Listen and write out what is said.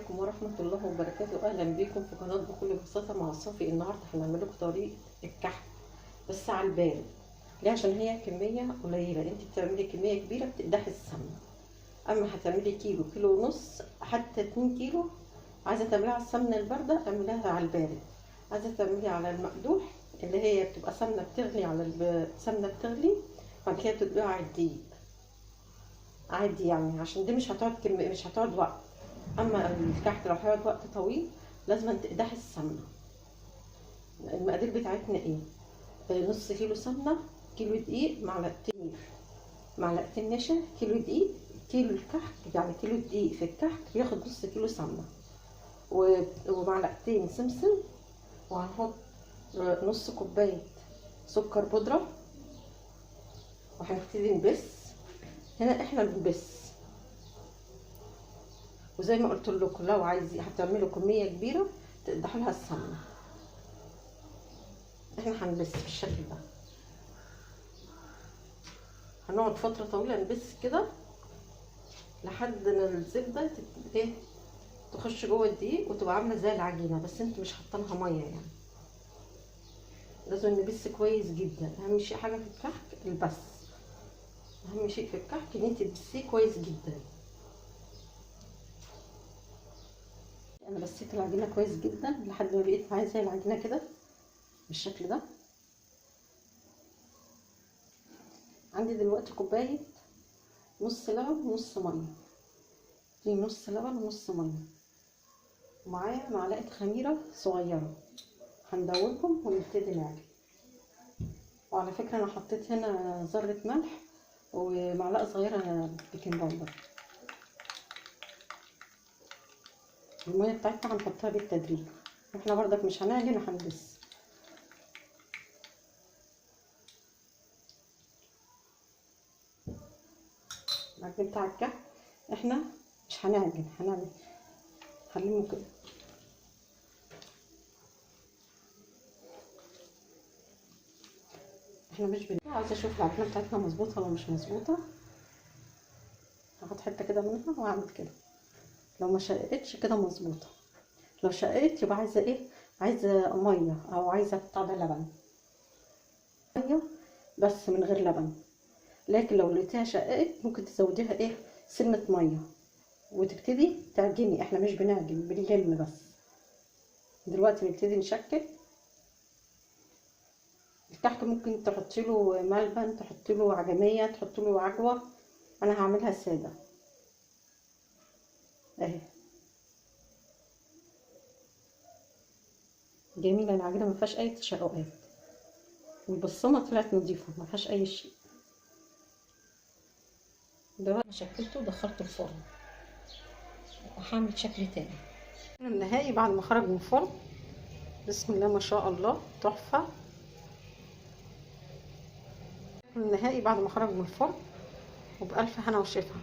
عليكم ورحمة الله وبركاته. أهلا بكم في قناة بكل بساطة مع صافي. النهاردة هنعمل لكم طريقة الكحك بس على البارد. ليه؟ عشان هي كمية قليلة، انت بتعملي كمية كبيرة بتقدحي السمنة. أما هتعملي كيلو، كيلو ونص، حتى 2 كيلو. عايزة تعمليها على السمنة الباردة اعمليها على البارد. عايزة تعملي على المقدوح اللي هي بتبقى سمنة بتغلي على السمنة بتغلي، بعد كده بتدلقيها على الدقيق عادي يعني، عشان دي مش هتقعد مش هتقعد وقت. اما الكحك لو هيقعد وقت طويل لازم تقدحي السمنه. المقادير بتاعتنا ايه؟ نص كيلو سمنه، كيلو دقيق، معلقتين نشا، كيلو دقيق. كيلو الكحك يعني كيلو دقيق في الكحك بياخد نص كيلو سمنه، ومعلقتين سمسم، وهنحط نص كوبايه سكر بودره، وهنبتدي نبس. هنا احنا بنبس، وزي ما قلت لكم لو عايزين هتعملوا كميه كبيره تقدحوا لها السمنه. احنا هنبس بالشكل ده، هنقعد فتره طويله نبس كده لحد ما الزبده تخش جوه الدقيق وتبقى عامله زي العجينه، بس انت مش حاطه لها ميه يعني. لازم نبس كويس جدا. اهم شيء حاجه في الكحك البس، اهم شيء في الكحك ان انت تبسيه كويس جدا. انا بسيت العجينه كويس جدا لحد ما بقيت معايا زي العجينه كده بالشكل ده. عندي دلوقتي كوبايه نص لبن ونص ميه، دي نص لبن ونص ميه، ومعايا معلقه خميره صغيره. هندوبهم ونبتدي نعمل. وعلى فكره انا حطيت هنا ذره ملح ومعلقه صغيره بيكنج باودر. الميه بتاعتنا هنحطها بالتدريج، احنا برضك مش هنعجن، هنبس. العجين بتاع الكحك احنا مش هنعجن، هنلمه كده. احنا مش عايزه اشوف العجينه بتاعتنا مظبوطه ولا مش مظبوطه. هاخد حته كده منها واعمل كده، لو ما شقتش كده مظبوطه، لو شقت يبقى عايزه ايه؟ عايزه ميه او عايزه بتاع ده لبن، ميه بس من غير لبن. لكن لو لقيتيها شققت ممكن تزوديها ايه؟ سنه ميه، وتبتدي تعجني. احنا مش بنعجن، بنلم بس. دلوقتي نبتدي نشكل الكحك. ممكن تحطي له ملبن، تحطي له عجميه، تحطي له عجوه. انا هعملها ساده اهي. جميله العجينه، ما فيهاش اي تشققات، والبصمه طلعت نظيفه ما فيهاش اي شيء. دلوقتي شكلته ودخلته الفرن، وهعمل شكل تاني. النهائي بعد ما خرج من الفرن، بسم الله ما شاء الله تحفه. النهائي بعد ما خرج من الفرن، وبألف هنا وشفا.